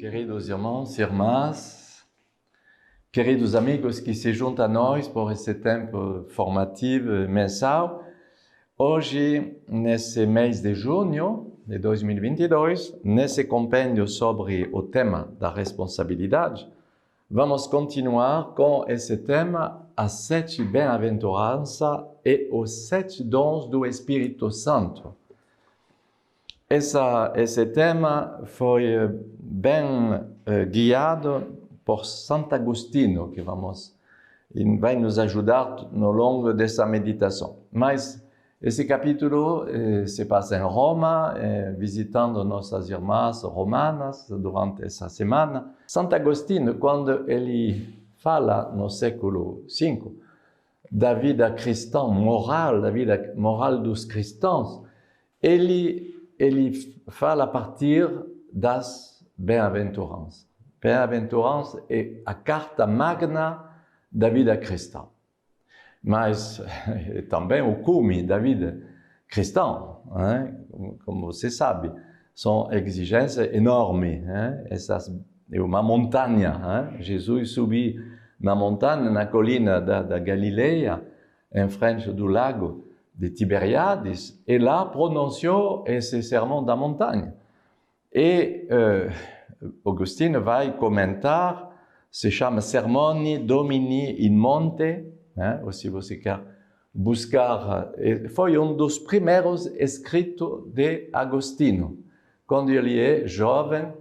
Queridos irmãos e irmãs, queridos amigos que se juntam a nós por esse tempo formativo mensal, hoje, nesse mês de junho de 2022, nesse compêndio sobre o tema da responsabilidade, vamos continuar com esse tema, as 7 bem-aventuranças e os 7 dons do Espírito Santo. Esse tema foi bem guiado por Santo Agostinho, que vai nos ajudar no longo dessa meditação. Mas esse capítulo se passa em Roma, visitando nossas irmãs romanas durante essa semana. Santo Agostinho, quando ele fala no século V da vida cristã moral, da vida moral dos cristãos, ele fala a partir das bem-aventuranças. Bem-aventurança é a carta magna da vida cristã. Mas é também o cume da vida cristã, como você sabe, são exigências enormes. É uma montanha. Jesus subiu na montanha, na colina da Galileia, em frente do lago de Tiberíades, e lá pronunciou esse sermão da montanha. E Agostinho vai comentar, se chama Sermoni Domini in Monte, ou se você quer buscar, foi um dos primeiros escritos de Agostinho. Quando ele é jovem,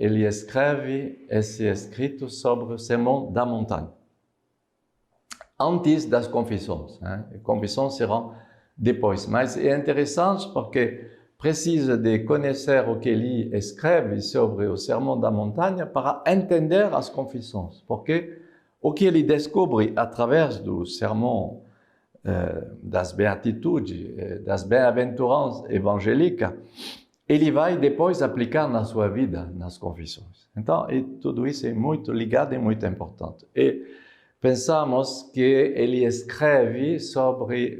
ele escreve esse escrito sobre o sermão da montanha. Antes das confissões. As confissões serão depois. Mas é interessante porque precisa de conhecer o que ele escreve sobre o Sermão da Montanha para entender as confissões. Porque o que ele descobre através do Sermão das Beatitudes, das Bem-aventuranças evangélicas, ele vai depois aplicar na sua vida, nas confissões. Então, tudo isso é muito ligado e muito importante. Pensamos que ele escreve sobre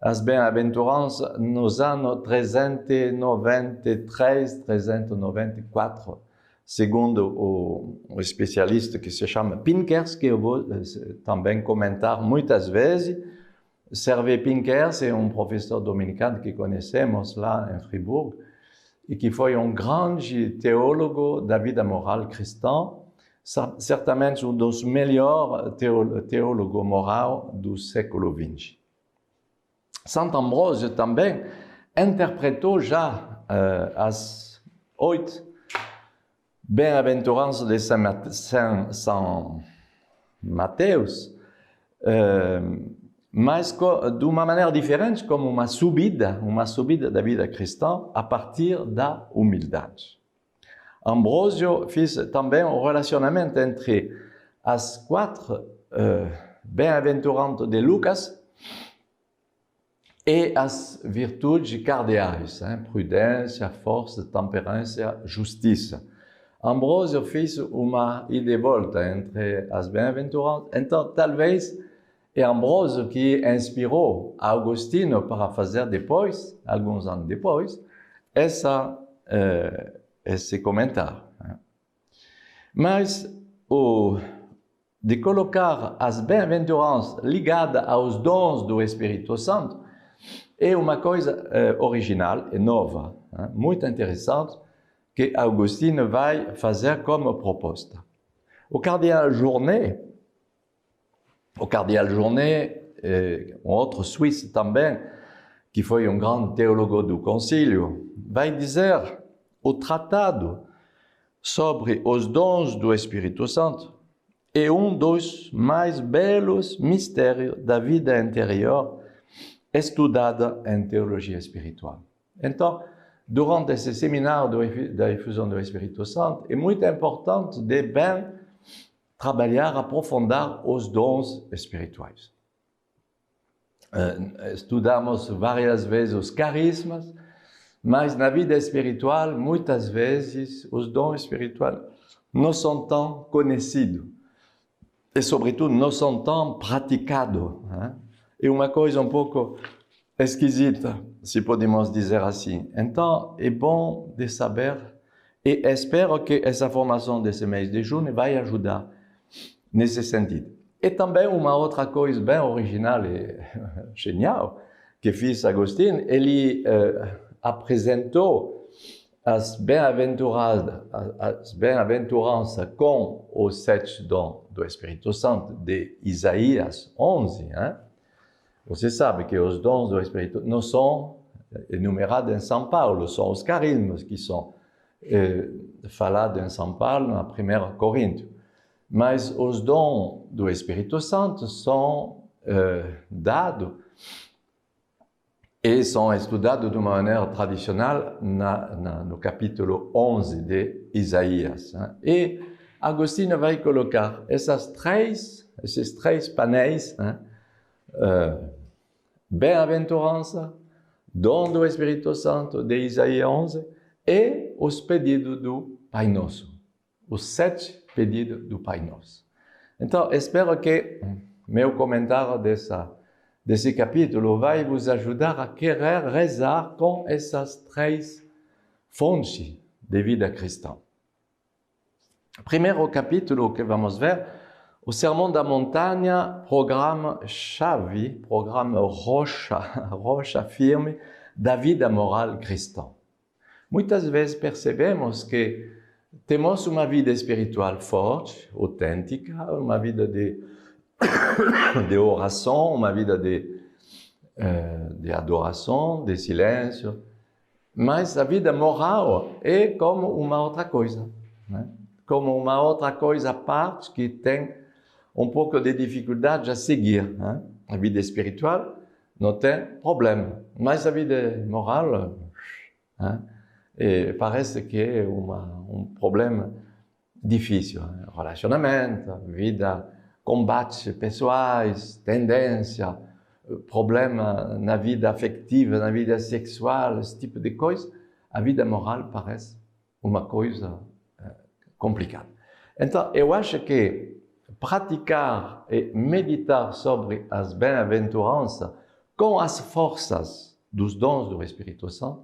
as bem-aventuranças nos anos 393, 394, segundo o especialista que se chama Pinkers, que eu vou também comentar muitas vezes. Servet Pinkers é um professor dominicano que conhecemos lá em Fribourg e que foi um grande teólogo da vida moral cristã, certamente um dos melhores teólogos moral do século XX. Santo Ambrósio também interpretou já as 8 bem-aventuranças de São Mateus, mas de uma maneira diferente, como uma subida da vida cristã a partir da humildade. Ambrósio fez também um relacionamento entre as 4 bem-aventuranças de Lucas e as virtudes cardeais, prudência, força, temperança, justiça. Ambrósio fez uma ida e volta entre as bem-aventuranças. Então, talvez é Ambrósio que inspirou Agostinho para fazer depois, alguns anos depois, esse comentário. Mas de colocar as bem-aventuranças ligadas aos dons do Espírito Santo é uma coisa original e nova, muito interessante, que Agostinho vai fazer como proposta. O cardeal Journet, um outro suíço também, que foi um grande teólogo do concílio, vai dizer: o tratado sobre os dons do Espírito Santo é um dos mais belos mistérios da vida interior estudada em teologia espiritual. Então, durante esse seminário da efusão do Espírito Santo, é muito importante de bem trabalhar, aprofundar os dons espirituais. Estudamos várias vezes os carismas, mas na vida espiritual, muitas vezes, os dons espirituais não são tão conhecidos e, sobretudo, não são tão praticados. É uma coisa um pouco esquisita, se podemos dizer assim. Então, é bom de saber e espero que essa formação desse mês de junho vai ajudar nesse sentido. E também uma outra coisa bem original e genial que fez Agostinho, ele apresentou as bem-aventuranças com os 7 dons do Espírito Santo de Isaías 11. Hein? Você sabe que os dons do Espírito não são enumerados em São Paulo, são os carismas que são falados em São Paulo, na 1 Coríntios. Mas os dons do Espírito Santo são dados e são estudados de uma maneira tradicional no capítulo 11 de Isaías. Hein? E Agostinho vai colocar esses três painéis, hein? Bem-aventurança, dom do Espírito Santo de Isaías 11 e os pedidos do Pai Nosso, os 7 pedidos do Pai Nosso. Então, espero que meu comentário desse capítulo vai vos ajudar a querer rezar com essas 3 fontes de vida cristã. Primeiro capítulo que vamos ver, o Sermão da Montanha, programa-chave, programa rocha firme da vida moral cristã. Muitas vezes percebemos que temos uma vida espiritual forte, autêntica, uma vida de oração, uma vida de adoração, de silêncio, mas a vida moral é como uma outra coisa, né? Como uma outra coisa à parte que tem um pouco de dificuldade a seguir. Né? A vida espiritual não tem problema, mas a vida moral parece que é um problema difícil. Né? Relacionamento, vida, combates pessoais, tendência, problema na vida afetiva, na vida sexual, esse tipo de coisa. A vida moral parece uma coisa complicada. Então, eu acho que praticar e meditar sobre as bem-aventuranças com as forças dos dons do Espírito Santo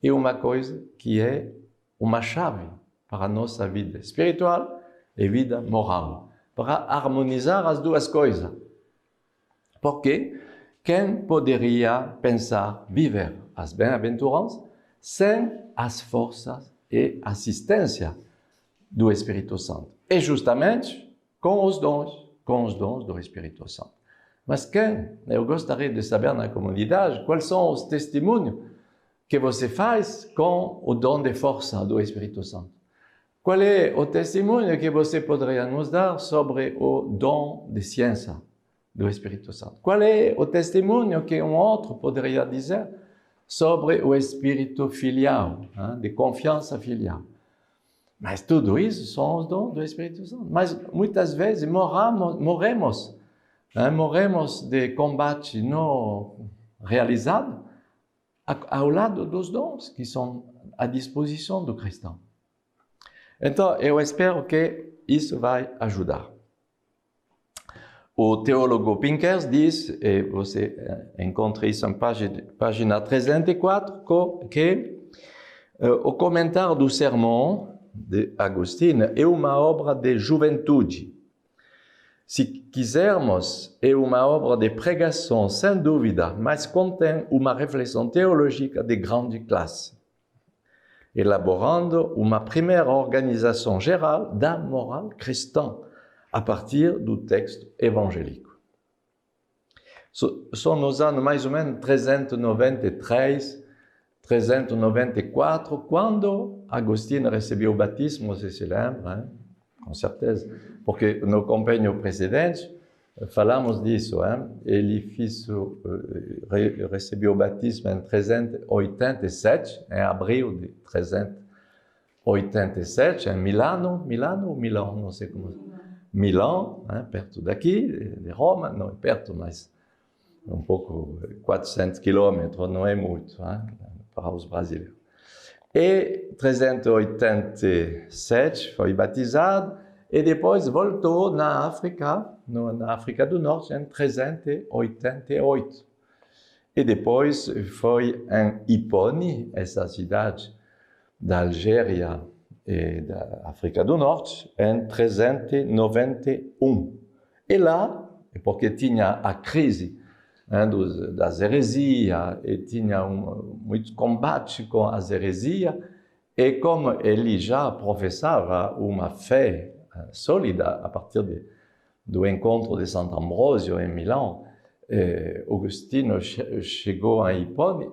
é uma coisa que é uma chave para a nossa vida espiritual e vida moral, para harmonizar as duas coisas. Porque quem poderia pensar viver as bem-aventuranças sem as forças e assistência do Espírito Santo? E justamente com os dons do Espírito Santo. Mas eu gostaria de saber na comunidade quais são os testemunhos que você faz com o dom de força do Espírito Santo. Qual é o testemunho que você poderia nos dar sobre o dom de ciência do Espírito Santo? Qual é o testemunho que um outro poderia dizer sobre o espírito filial, de confiança filial? Mas tudo isso são os dons do Espírito Santo. Mas muitas vezes morremos de combate não realizado ao lado dos dons que são à disposição do cristão. Então, eu espero que isso vai ajudar. O teólogo Pinkers diz, e você encontra isso em página 304, que o comentário do sermão de Agostinho é uma obra de juventude. Se quisermos, é uma obra de pregação, sem dúvida, mas contém uma reflexão teológica de grande classe, elaborando uma primeira organização geral da moral cristã, a partir do texto evangélico. São nos anos mais ou menos 393, 394, quando Agostinho recebeu o batismo, você se lembra, hein? Com certeza, porque no companheiro precedente falamos disso, hein? Ele recebeu o batismo em 387, em abril de 387, em Milão, não sei como. Milão, hein? Perto daqui, de Roma, não é perto, mas um pouco, 400 quilômetros, não é muito, hein? Para os brasileiros. E 387 foi batizado e depois voltou na África do Norte em 388. E depois foi em Hipone, essa cidade da Algéria e da África do Norte, em 391. E lá, porque tinha a crise das heresias, e tinha muito combate com as heresias, e como ele já professava uma fé sólida a partir do encontro de Santo Ambrósio em Milão, Agostinho chegou a Hipone,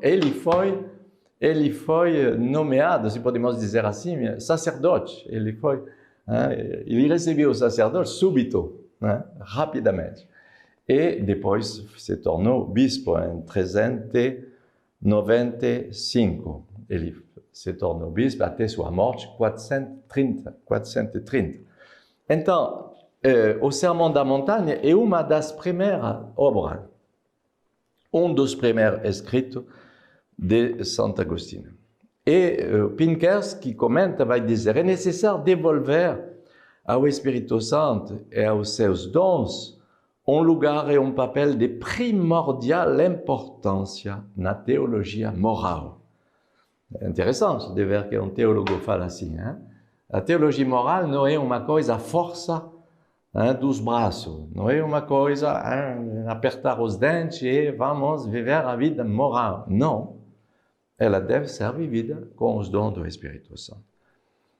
ele foi nomeado, se podemos dizer assim, sacerdote. Ele recebeu o sacerdote súbito, rapidamente. E depois se tornou bispo em 395. Ele se tornou bispo até sua morte, 430. Então, o Sermão da Montanha é uma das primeiras obras, dos primeiros escritos de Santo Agostinho. E Pinkers, que comenta, vai dizer: é necessário devolver ao Espírito Santo e aos seus dons lugar e papel de primordial importância na teologia moral. É interessante de ver que teólogo fala assim. A teologia moral não é uma coisa à força dos braços, não é uma coisa apertar os dentes e vamos viver a vida moral. Não. Ela deve ser vivida com os dons do Espírito Santo.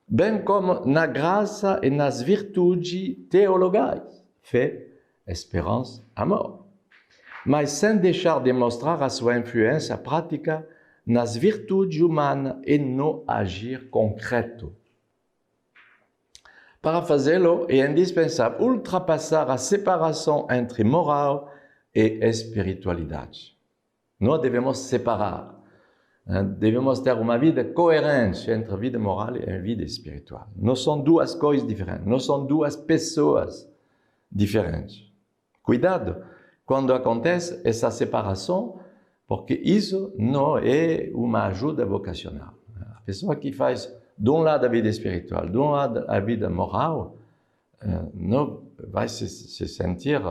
Bem como na graça e nas virtudes teologais. Fé, esperança, amor. Mas sem deixar de mostrar a sua influência prática nas virtudes humanas e no agir concreto. Para fazê-lo, é indispensável ultrapassar a separação entre moral e espiritualidade. Nós devemos separar. Devemos ter uma vida coerente entre a vida moral e a vida espiritual. Não são duas coisas diferentes, não são duas pessoas diferentes. Cuidado quando acontece essa separação, porque isso não é uma ajuda vocacional. A pessoa que faz de um lado a vida espiritual, de um lado a vida moral, não vai se sentir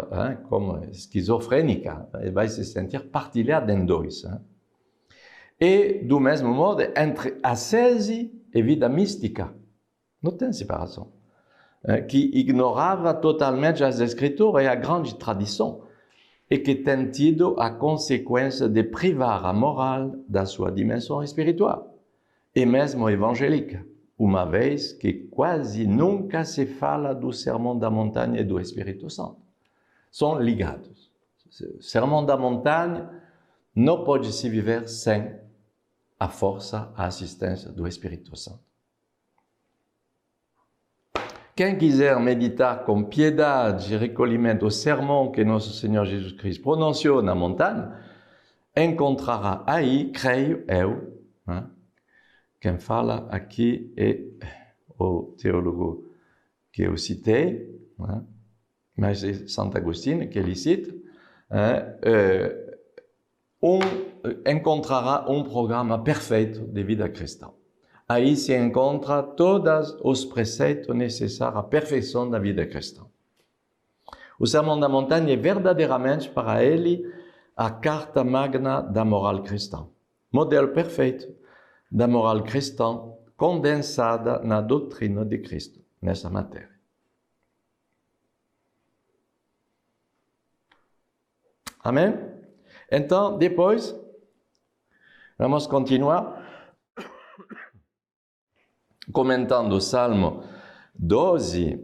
como esquizofrênica, vai se sentir partilhada em dois. E, do mesmo modo, entre ascese e vida mística, não tem separação. Que ignorava totalmente as escrituras e a grande tradição, e que tem tido a consequência de privar a moral da sua dimensão espiritual, e mesmo evangélica, uma vez que quase nunca se fala do Sermão da Montanha e do Espírito Santo. São ligados. O Sermão da Montanha não pode se viver sem a força, a assistência do Espírito Santo. Quem quiser meditar com piedade e recolhimento o sermão que nosso Senhor Jesus Cristo pronunciou na montanha, encontrará aí, creio eu, quem fala aqui é o teólogo que eu citei, mas é Santo Agostinho que ele cita, encontrará um programa perfeito de vida cristã. Aí se encontra todos os preceitos necessários à perfeição da vida cristã. O Sermão da Montanha é verdadeiramente para ele a carta magna da moral cristã. Modelo perfeito da moral cristã condensada na doutrina de Cristo, nessa matéria. Amém? Então, depois, vamos continuar comentando o Salmo 12,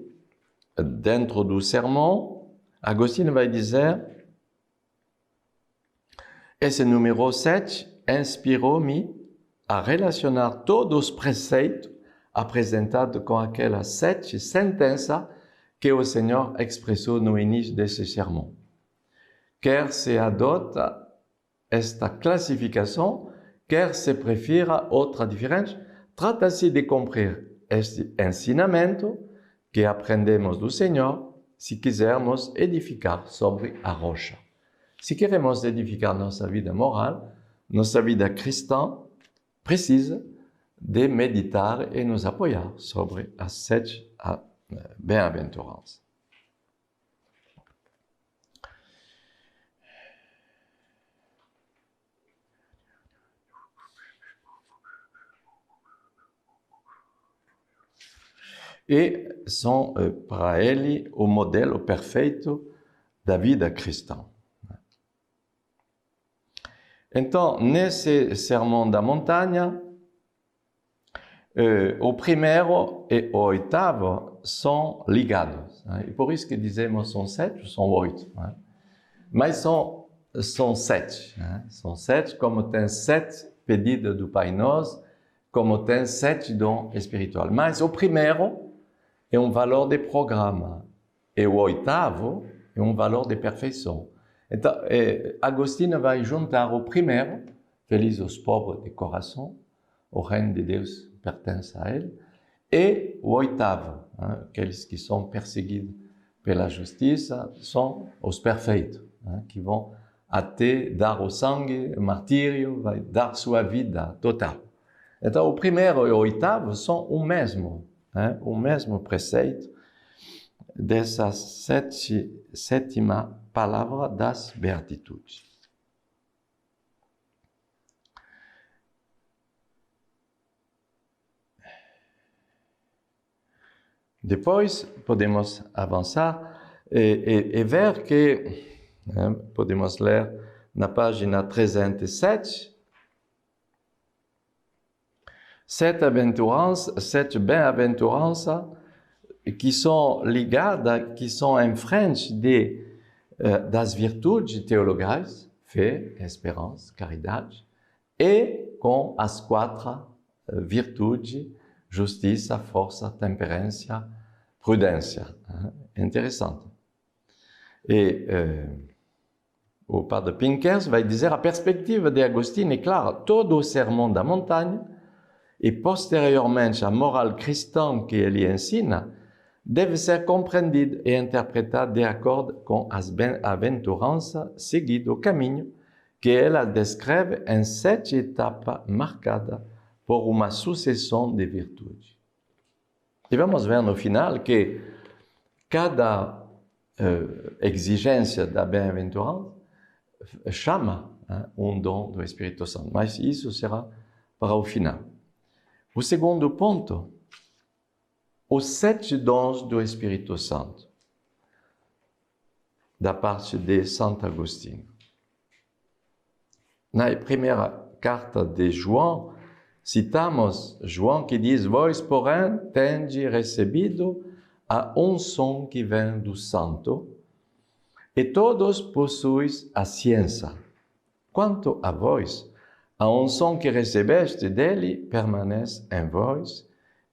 dentro do sermão. Agostinho vai dizer: esse número 7 inspirou-me a relacionar todos os preceitos apresentados com aquelas 7 sentenças que o Senhor expressou no início desse sermão. Quer se adota esta classificação, quer se prefira outra diferente, trata-se de cumprir este ensinamento que aprendemos do Senhor se quisermos edificar sobre a rocha. Se queremos edificar nossa vida moral, nossa vida cristã, precisa de meditar e nos apoiar sobre as 7 bem-aventuranças. e são para ele o modelo perfeito da vida cristã. Então, nesse sermão da montanha, o primeiro e o oitavo são ligados. E por isso que dizemos são 7 ou são 8. Mas são 7. São 7, como tem 7 pedidos do Pai Nosso, como tem 7 dons espirituais. Mas o primeiro é um valor de programa. E o oitavo é um valor de perfeição. Então, Agostinho vai juntar o primeiro, feliz os pobres de coração, o reino de Deus pertence a ele, e o oitavo, aqueles que são perseguidos pela justiça, são os perfeitos, que vão até dar o sangue, o martírio, vai dar sua vida total. Então, o primeiro e o oitavo são o mesmo preceito dessa sétima palavra das Beatitudes. Depois, podemos avançar e ver que, podemos ler na página 307, 7 bem-aventuranças que são ligadas, que são em frente das virtudes teologais, fé, esperança, caridade, e com as 4 virtudes, justiça, força, temperância, prudência. Interessante. E o padre Pinkers vai dizer a perspectiva de Agostinho é clara. Todo o sermão da montanha e posteriormente a moral cristã que ele ensina deve ser compreendido e interpretado de acordo com as bem-aventuranças seguindo o caminho que ela descreve em 7 etapas marcadas por uma sucessão de virtudes. E vamos ver no final que cada exigência da bem-aventurança chama um dom do Espírito Santo, mas isso será para o final. O segundo ponto, os 7 dons do Espírito Santo, da parte de Santo Agostinho. Na primeira carta de João, citamos João que diz: vós, porém, tendes recebido a unção que vem do Santo, e todos possuis a ciência. Quanto a vós, a unção que recebeste dele permanece em vós,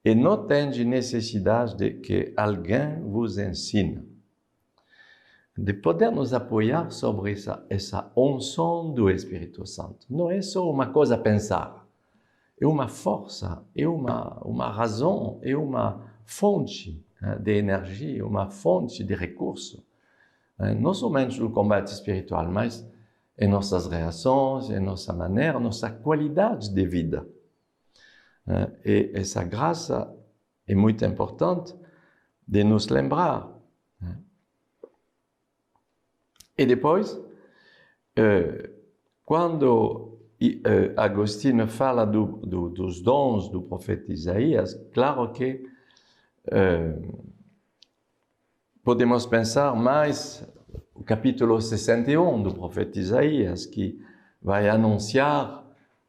e não tendes necessidade de que alguém vos ensine. De poder nos apoiar sobre essa unção do Espírito Santo. Não é só uma coisa a pensar. É uma força, é uma razão, é uma fonte de energia, uma fonte de recurso. Não somente no combate espiritual, mas em nossas reações, em nossa maneira, nossa qualidade de vida. E essa graça é muito importante de nos lembrar. E depois, quando Agostinho fala dos dons do profeta Isaías, claro que podemos pensar mais o capítulo 61 do profeta Isaías, que vai anunciar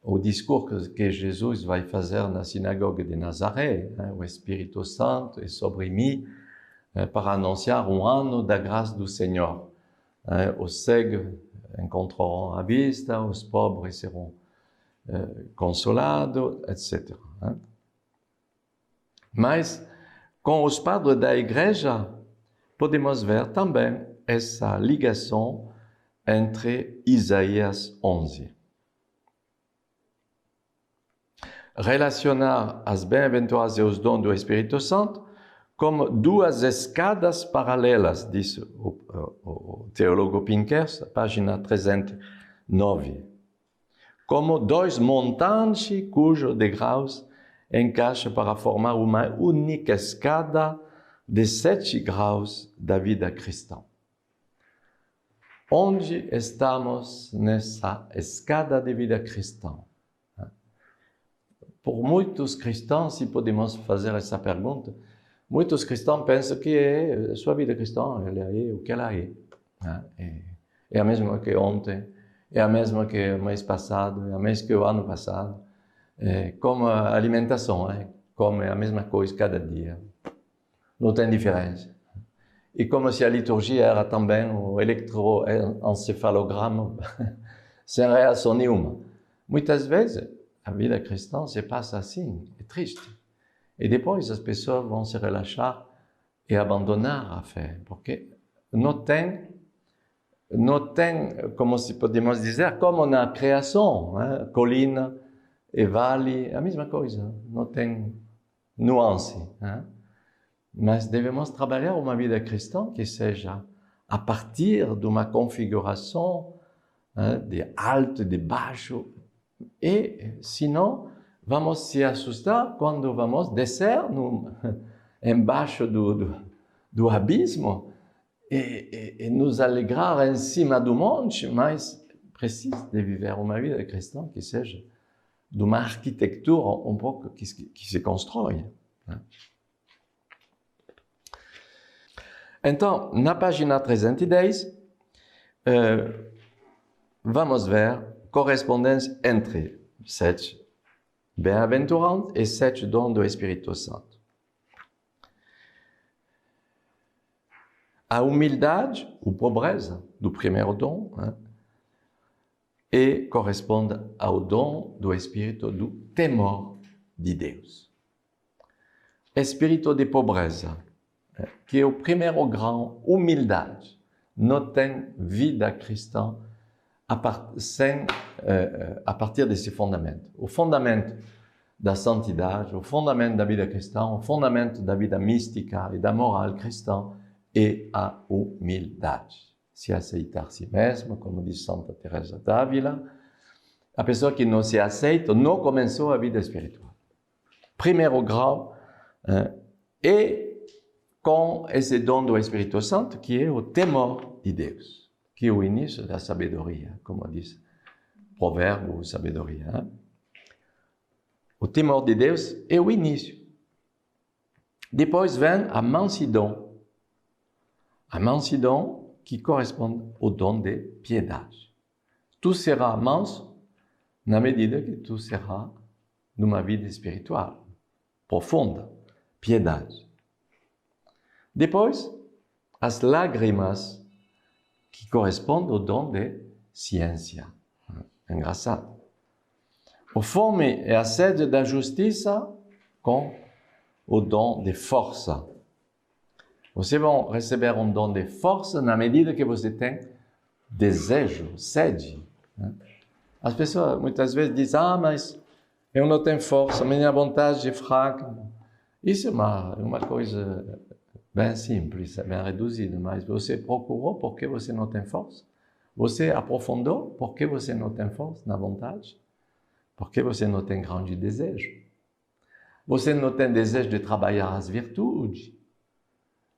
o discurso que Jesus vai fazer na sinagoga de Nazaré. O Espírito Santo é sobre mim para anunciar um ano da graça do Senhor. Os cegos encontrarão a vista, os pobres serão consolados, etc. Mas, com os padres da Igreja, podemos ver também essa ligação entre Isaías 11. Relacionar as bem-aventuranças e os dons do Espírito Santo como 2 escadas paralelas, diz o teólogo Pinkers, página 309. Como 2 montanhas cujos degraus encaixam para formar uma única escada de 7 graus da vida cristã. Onde estamos nessa escada de vida cristã? Por muitos cristãos, se podemos fazer essa pergunta, muitos cristãos pensam que a sua vida cristã ela é o que ela é. Né? É a mesma que ontem, é a mesma que o mês passado, é a mesma que o ano passado. Como a alimentação, come a mesma coisa cada dia. Não tem diferença. E como se a liturgia era também o eletroencefalograma, sem reação nenhuma. Muitas vezes, a vida cristã se passa assim, é triste. E depois as pessoas vão se relaxar e abandonar a fé, porque não tem, como se podemos dizer, como na criação, colina e vale, a mesma coisa, não tem nuance. Mas devemos trabalhar uma vida cristã que seja a partir de uma configuração de alto e de baixo, e senão vamos se assustar quando vamos descer embaixo do abismo e nos alegrar em cima do monte, mas precisa de viver uma vida cristã que seja de uma arquitetura um pouco que se constrói. Então, na página 310, vamos ver correspondência entre 7 bem-aventuranças e 7 dons do Espírito Santo. A humildade, ou pobreza, do primeiro dom, e corresponde ao dom do Espírito do temor de Deus. Espírito de pobreza, que é o primeiro grau, humildade. Não tem vida cristã a partir desse fundamento. O fundamento da santidade, o fundamento da vida cristã, o fundamento da vida mística e da moral cristã é a humildade. Se aceitar a si mesmo, como diz Santa Teresa d'Ávila, a pessoa que não se aceita não começou a vida espiritual. Primeiro grau, e com esse dom do Espírito Santo, que é o temor de Deus, que é o início da sabedoria, como diz provérbio ou sabedoria. O temor de Deus é o início. Depois vem a mansidão. A mansidão que corresponde ao dom de piedade. Tu serás manso na medida que tu serás numa vida espiritual profunda, piedade. Depois, as lágrimas, que correspondem ao dom de ciência. Engraçado. A fome e a sede da justiça com o dom de força. Você vai receber um dom de força na medida que você tem desejo, sede. As pessoas muitas vezes dizem, mas eu não tenho força, minha vontade é fraca. Isso é uma coisa bem simples, bem reduzida, mas você procurou porque você não tem força? Você aprofundou porque você não tem força na vontade? Porque você não tem grande desejo? Você não tem desejo de trabalhar as virtudes?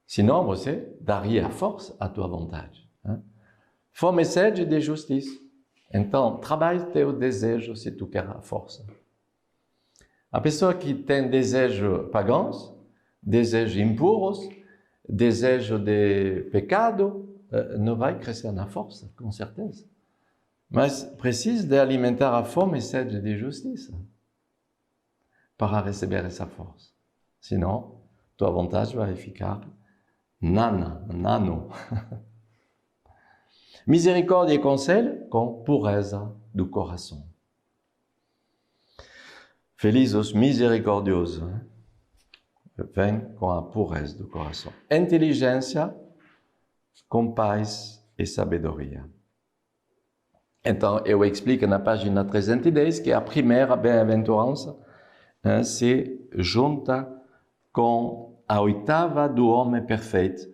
Senão você daria força à tua vontade. Fome e sede de justiça. Então, trabalhe teu desejo se tu quer a força. A pessoa que tem desejo pagãos, desejo impuros, desejo de pecado, não vai crescer na força, com certeza. Mas precisa de alimentar a fome e sede de justiça para receber essa força. Senão, tua vontade vai ficar nano. Misericórdia e conselho com pureza do coração. Felizes os misericordiosos, vem com a pureza do coração. Inteligência com paz e sabedoria. Então, eu explico na página 310 que a primeira bem-aventurança se junta com a oitava do homem perfeito,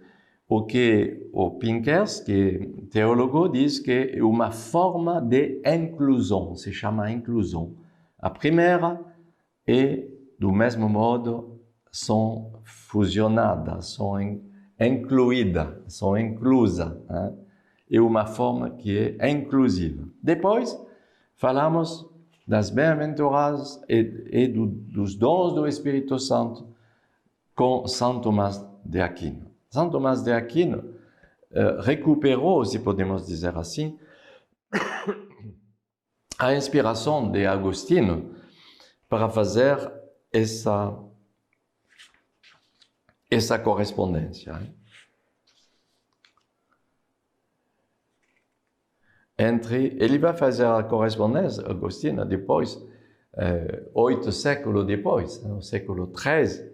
o que o Pinkers, que é teólogo, diz que é uma forma de inclusão, se chama inclusão. A primeira e, do mesmo modo, são fusionadas, são incluídas, são inclusas. É uma forma que é inclusiva. Depois, falamos das bem-aventuranças e dos dons do Espírito Santo com São Tomás de Aquino. São Tomás de Aquino recuperou, se podemos dizer assim, a inspiração de Agostinho para fazer essa correspondência. Ele vai fazer a correspondência, Agostinho, depois, 8 séculos depois, no século XIII,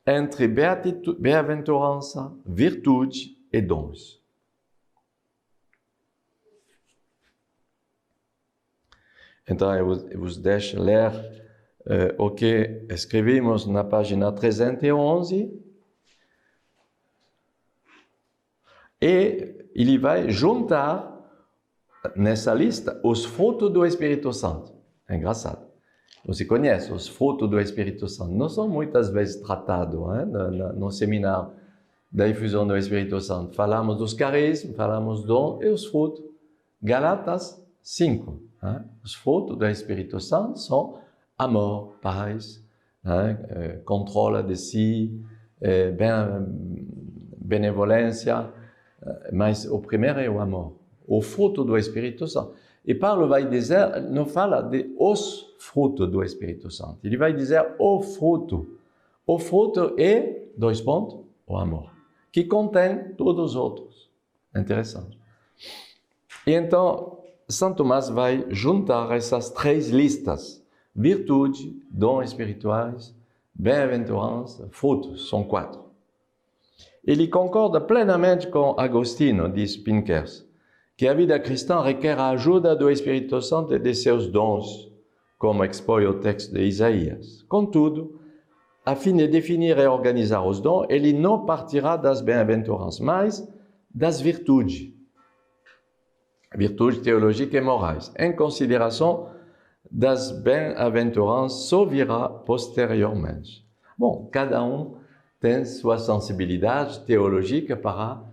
entre bem-aventurança, virtude e dons. Então, eu vos deixo ler o que escrevemos na página 311. E ele vai juntar nessa lista os frutos do Espírito Santo. É engraçado. Você conhece os frutos do Espírito Santo? Não são muitas vezes tratados no seminário da infusão do Espírito Santo. Falamos dos carismas, falamos do dom e os frutos. Galatas 5. Os frutos do Espírito Santo são amor, paz, controle de si, benevolência, mas o primeiro é o amor, o fruto do Espírito Santo. E Paulo vai dizer, não fala de os frutos do Espírito Santo, ele vai dizer o fruto. O fruto é, 2 pontos, o amor, que contém todos os outros. Interessante. E então, São Tomás vai juntar essas 3 listas: virtude, dons espirituais, bem-aventurança, frutos, são 4. Ele concorda plenamente com Agostinho, diz Pinkers, que a vida cristã requer a ajuda do Espírito Santo e de seus dons, como expõe o texto de Isaías. Contudo, a fim de definir e organizar os dons, ele não partirá das bem-aventuranças, mas das virtudes teológicas e morais, em consideração das bem-aventuranças, só virá posteriormente. Bom, cada tem sua sensibilidade teológica para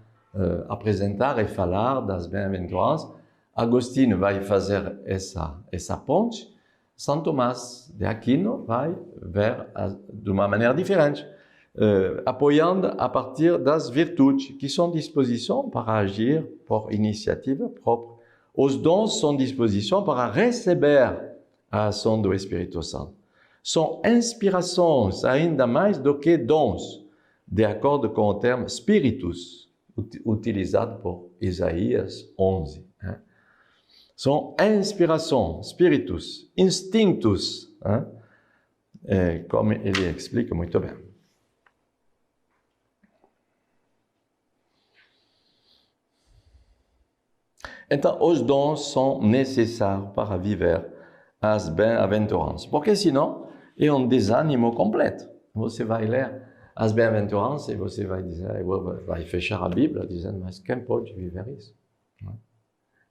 apresentar e falar das bem-aventuranças. Agostinho vai fazer essa ponte. São Tomás de Aquino vai ver de uma maneira diferente, apoiando a partir das virtudes, que são disposição para agir por iniciativa própria. Os dons são disposição para receber a ação do Espírito Santo. São inspirações ainda mais do que dons, de acordo com o termo spiritus, utilizado por Isaías 11. São inspirações, spiritus, instintos, como ele explica muito bem. Então, os dons são necessários para viver as bem-aventuranças, porque senão é um desânimo completo. Você vai ler as bem-aventuranças e você vai dizer, vai fechar a Bíblia dizendo, mas quem pode viver isso?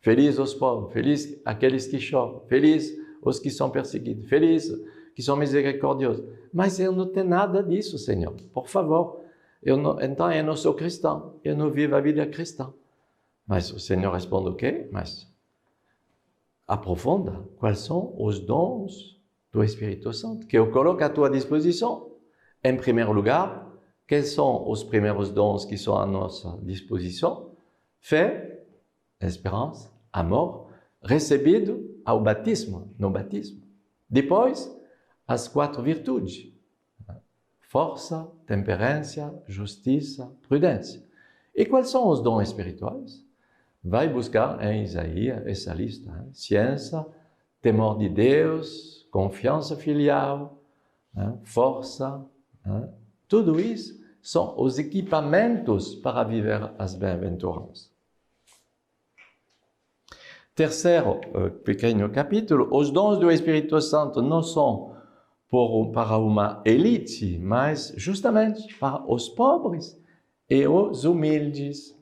Feliz os pobres, feliz aqueles que choram, feliz os que são perseguidos, feliz que são misericordiosos. Mas eu não tenho nada disso, Senhor. Por favor, então eu não sou cristão, eu não vivo a vida cristã. Mas o Senhor responde o quê? Mas aprofunda quais são os dons do Espírito Santo, que eu coloco à tua disposição. Em primeiro lugar, quais são os primeiros dons que são à nossa disposição? Fé, esperança, amor, recebido ao batismo, no batismo. Depois, as 4 virtudes: força, temperança, justiça, prudência. E quais são os dons espirituais? Vai buscar em Isaías essa lista: ciência, temor de Deus, confiança filial, força. Tudo isso são os equipamentos para viver as bem-aventuranças. Terceiro pequeno capítulo: os dons do Espírito Santo não são para uma elite, mas justamente para os pobres e os humildes.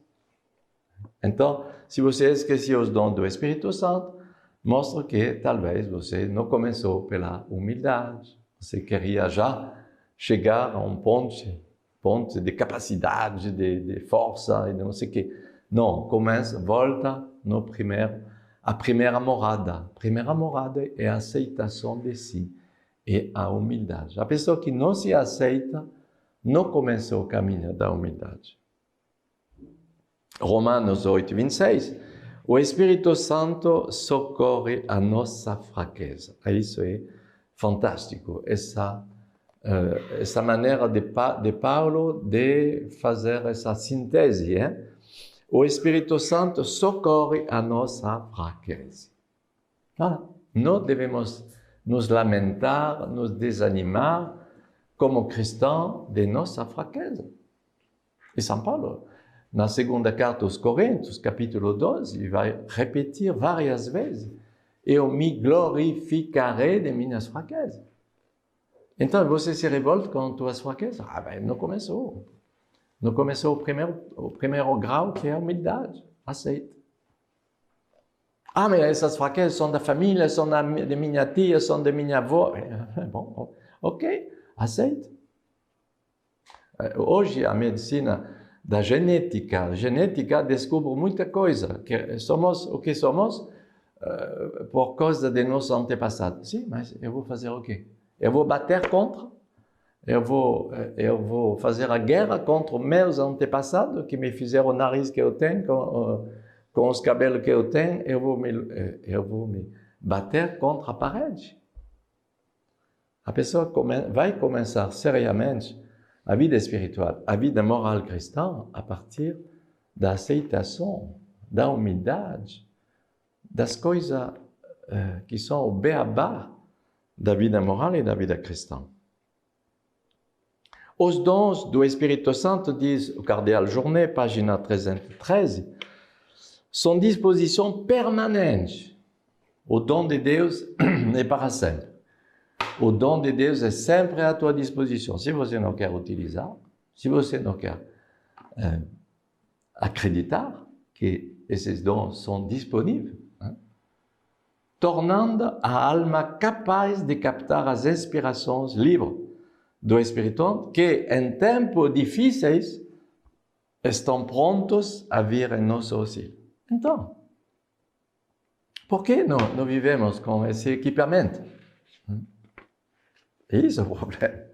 Então, se você esqueceu os dons do Espírito Santo, mostra que talvez você não começou pela humildade. Você queria já chegar a um ponto de capacidade, de força e de não sei o quê. Não, volta no a primeira morada. A primeira morada é a aceitação de si, é a humildade. A pessoa que não se aceita não começou o caminho da humildade. Romanos 8, 26. O Espírito Santo socorre a nossa fraqueza. Isso é fantástico, essa maneira de Paulo de fazer essa síntese. O Espírito Santo socorre a nossa fraqueza. Voilà. Não devemos nos lamentar, nos desanimar como cristãos de nossa fraqueza. E São Paulo, na segunda carta aos Coríntios, capítulo 12, ele vai repetir várias vezes: eu me glorificarei de minhas fraquezas. Então, você se revolta com tuas fraquezas? Não começou. Não começou o primeiro grau, que é a humildade. Aceita. Mas essas fraquezas são da família, são de minha tia, são de minha avó. Bom, ok, aceita. Hoje, a medicina da genética descobre muita coisa. Que somos o que somos por causa de nossos antepassados. Sim, mas eu vou fazer o quê? Eu vou bater contra? Eu vou fazer a guerra contra meus antepassados que me fizeram o nariz que eu tenho, com os cabelos que eu tenho, eu vou me bater contra a parede. A pessoa vai começar seriamente a vida espiritual, a vida moral cristã, a partir da aceitação, da humildade, das coisas que são o beabá da vida moral e da vida cristã. Os dons do Espírito Santo, diz o cardeal Journet, página 313, são disposição permanente. O dom de Deus é para sempre. O dom de Deus é sempre à tua disposição. Se você não quer utilizar, se você não quer acreditar que esses dons são disponíveis, tornando a alma capaz de captar as inspirações livres do Espírito Santo, que em tempos difíceis estão prontos a vir em nosso auxílio. Então, por que não vivemos com esse equipamento? Esse é o problema.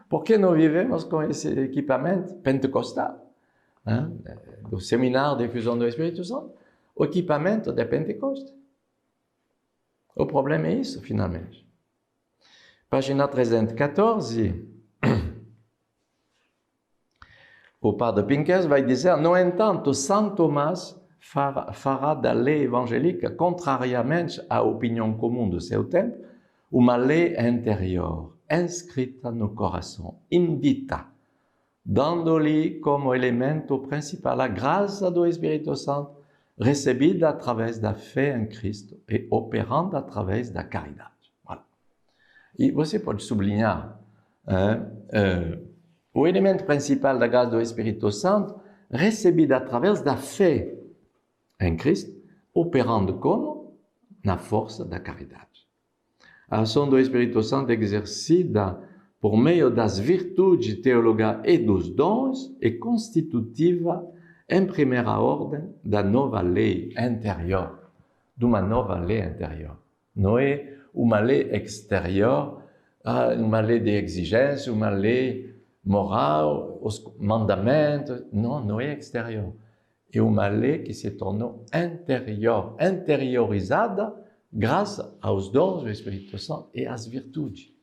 Por que não vivemos com esse equipamento pentecostal? Do seminário de fusão do Espírito Santo, o equipamento de Pentecostes. O problema é isso, finalmente. Página 314, o padre Pinquez vai dizer: no entanto, São Tomás fará da lei evangélica, contrariamente à opinião comum do seu tempo, uma lei interior, inscrita no coração, indita, dando-lhe como elemento principal a graça do Espírito Santo, recebida através da fé em Cristo e operando através da caridade. Voilà. E você pode sublinhar o elemento principal da graça do Espírito Santo, recebida através da fé em Cristo, operando como? Na força da caridade. A ação do Espírito Santo exercida por meio das virtudes teologais e dos dons é constitutiva, em primeira ordem, da nova lei interior, de uma nova lei interior. Não é uma lei exterior, uma lei de exigência, uma lei moral, os mandamentos. Não, não é exterior. É uma lei que se tornou interior, interiorizada, graças aos dons do Espírito Santo e às virtudes.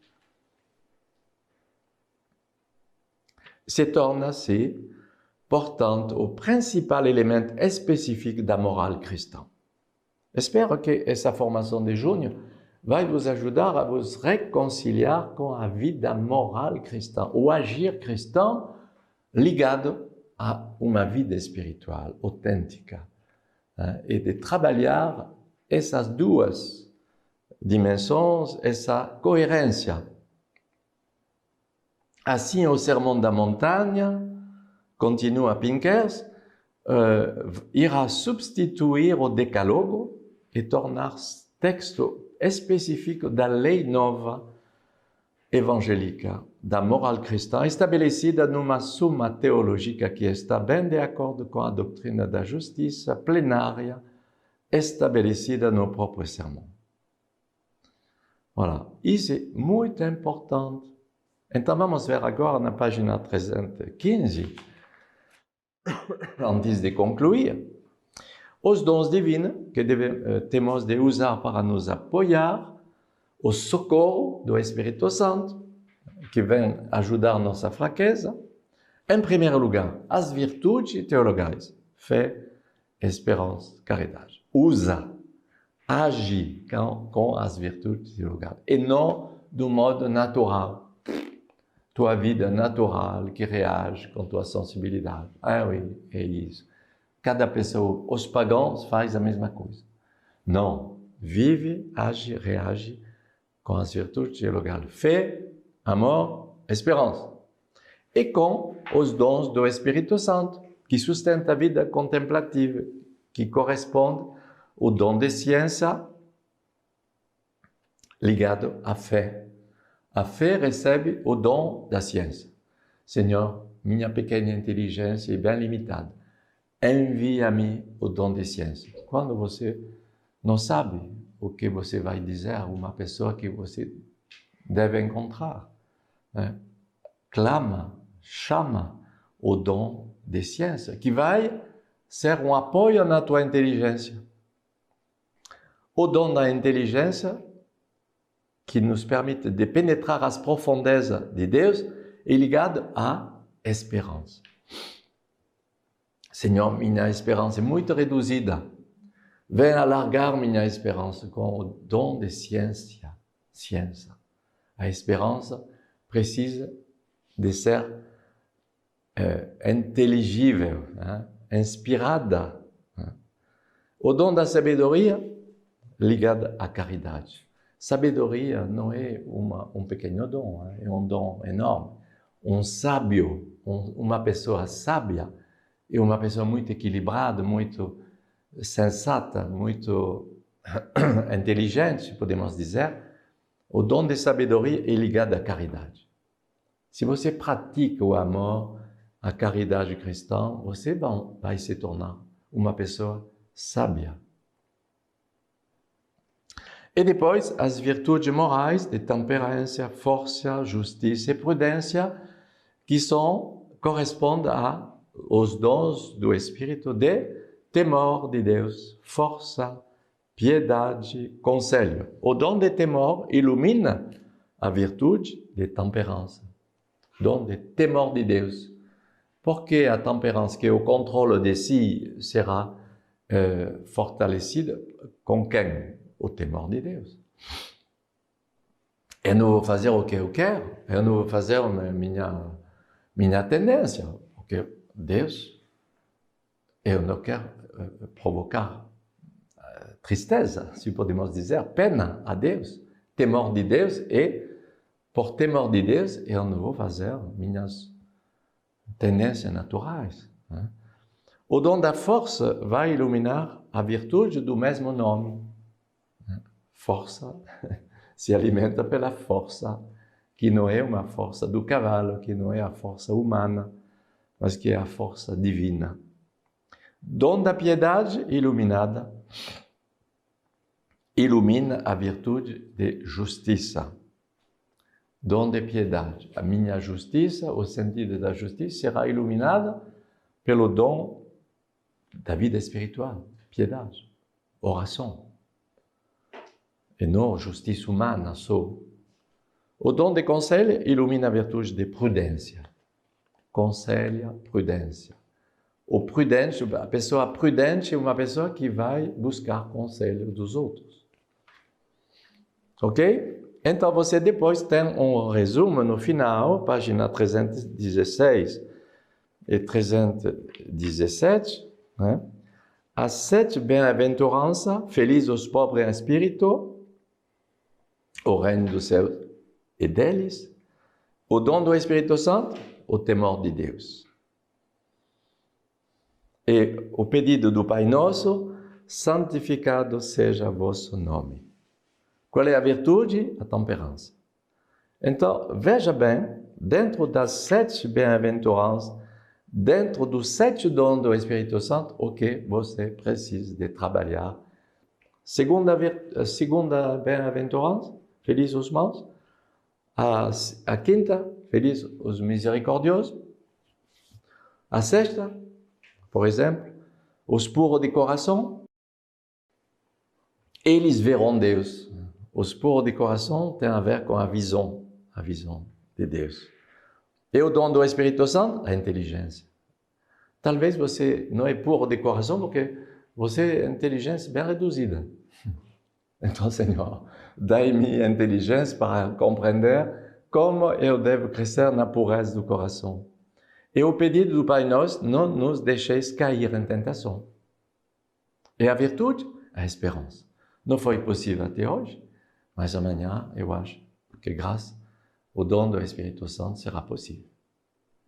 Se torna-se, portanto, o principal elemento específico da moral cristã. Espero que essa formação de junho vai vos ajudar a vos reconciliar com a vida moral cristã, o agir cristão ligado a uma vida espiritual autêntica, e de trabalhar essas duas dimensões, essa coerência. Assim, o Sermão da Montanha, continua Pinquers, irá substituir o Decálogo e tornar-se texto específico da lei nova evangélica, da moral cristã, estabelecida numa suma teológica que está bem de acordo com a doutrina da justiça plenária estabelecida no próprio sermão. Voilà. Isso é muito importante Então vamos ver agora na página 315, antes de concluir, os dons divinos que temos de usar para nos apoiar, o socorro do Espírito Santo, que vem ajudar nossa fraqueza. Em primeiro lugar, as virtudes teologais, fé, esperança, caridade. Usa, age com as virtudes teologais, e não do modo natural. Tua vida natural que reage com tua sensibilidade. Ah, oui, é isso. Cada pessoa, os pagãos, faz a mesma coisa. Não, vive, age, reage com as virtudes teologais. Fé, amor, esperança. E com os dons do Espírito Santo, que sustenta a vida contemplativa, que corresponde ao dom de ciência ligado à fé. A fé recebe o dom da ciência. Senhor, minha pequena inteligência é bem limitada. Envia-me o dom de ciência. Quando você não sabe o que você vai dizer a uma pessoa que você deve encontrar, né? Clama, chama o dom de ciência, que vai ser um apoio na tua inteligência. O dom da inteligência, que nos permite de penetrar as profundezas de Deus, é ligado à esperança. Senhor, minha esperança é muito reduzida. Vem alargar minha esperança com o dom de ciência. A esperança precisa de ser inteligível, né? Inspirada. Né? O dom da sabedoria, ligado à caridade. Sabedoria não é um pequeno dom, é um dom enorme. Um sábio, uma pessoa sábia, é uma pessoa muito equilibrada, muito sensata, muito inteligente, podemos dizer. O dom de sabedoria é ligado à caridade. Se você pratica o amor, a caridade cristã, você vai se tornar uma pessoa sábia. E depois, as virtudes morais de temperança, força, justiça e prudência, que correspondem aos dons do Espírito de temor de Deus, força, piedade, conselho. O dom de temor ilumina a virtude de temperança. Dom de temor de Deus. Porque a temperança, que é o controle de si, será fortalecida com quem? O temor de Deus. Eu não vou fazer o que eu quero, eu não vou fazer a minha tendência, porque Deus, eu não quero provocar tristeza, se podemos dizer, pena a Deus. Temor de Deus e, por temor de Deus, eu não vou fazer minhas tendências naturais. Né? O dom da força vai iluminar a virtude do mesmo nome. Força se alimenta pela força, que não é uma força do cavalo, que não é a força humana, mas que é a força divina. Dom da piedade ilumina a virtude de justiça. Dom de piedade. A minha justiça, o sentido da justiça, será iluminada pelo dom da vida espiritual, piedade, oração. E não justiça humana só. O dom de conselho ilumina a virtude de prudência. Conselha, prudência. O prudente, a pessoa prudente é uma pessoa que vai buscar conselho dos outros. Ok? Então você depois tem um resumo no final, página 316 e 317, né? As 7 bem-aventuranças, felizes os pobres em espírito, o reino dos céus e deles, o dom do Espírito Santo, o temor de Deus. E o pedido do Pai Nosso, santificado seja vosso nome. Qual é a virtude? A temperança. Então, veja bem, dentro das 7 bem-aventuranças, dentro dos 7 dons do Espírito Santo, o que você precisa de trabalhar. Segunda bem-aventurança, felizes os maus. A quinta, feliz os misericordiosos. A sexta, por exemplo, os puros de coração, eles verão Deus. Os puros de coração têm a ver com a visão de Deus. E o dom do Espírito Santo, a inteligência. Talvez você não é puro de coração porque você é inteligência bem reduzida. Então, Senhor, dai-me inteligência para compreender como eu devo crescer na pureza do coração. E o pedido do Pai Nosso, não nos deixeis cair em tentação. E a virtude, a esperança. Não foi possível até hoje, mas amanhã, eu acho que graças ao dom do Espírito Santo será possível.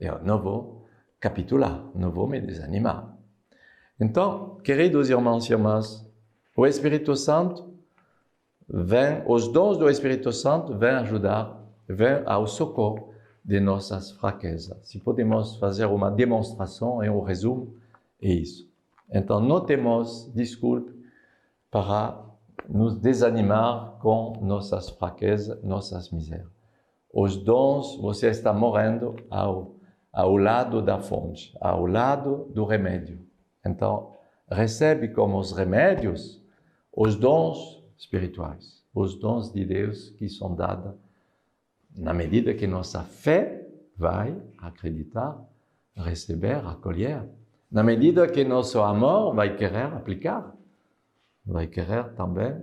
Eu não vou capitular, não vou me desanimar. Então, queridos irmãos e irmãs, o Espírito Santo vem, os dons do Espírito Santo vêm ajudar, vêm ao socorro de nossas fraquezas. Se podemos fazer uma demonstração e um resumo, é isso. Então, não temos desculpe para nos desanimar com nossas fraquezas, nossas misérias. Os dons, você está morrendo ao lado da fonte, ao lado do remédio. Então, recebe como os remédios os dons espirituais, os dons de Deus que são dados na medida que nossa fé vai acreditar, receber, acolher. Na medida que nosso amor vai querer aplicar, vai querer também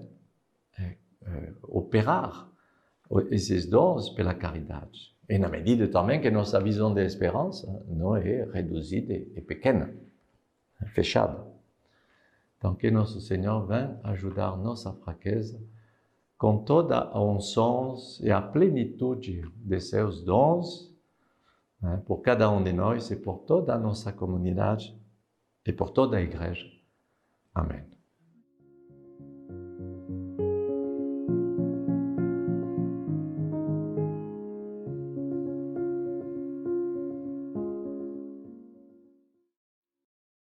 operar esses dons pela caridade. E na medida também que nossa visão de esperança não é reduzida e pequena, fechada. Então, que nosso Senhor venha ajudar nossa fraqueza com toda a unção e a plenitude de seus dons, né, por cada um de nós e por toda a nossa comunidade e por toda a Igreja. Amém.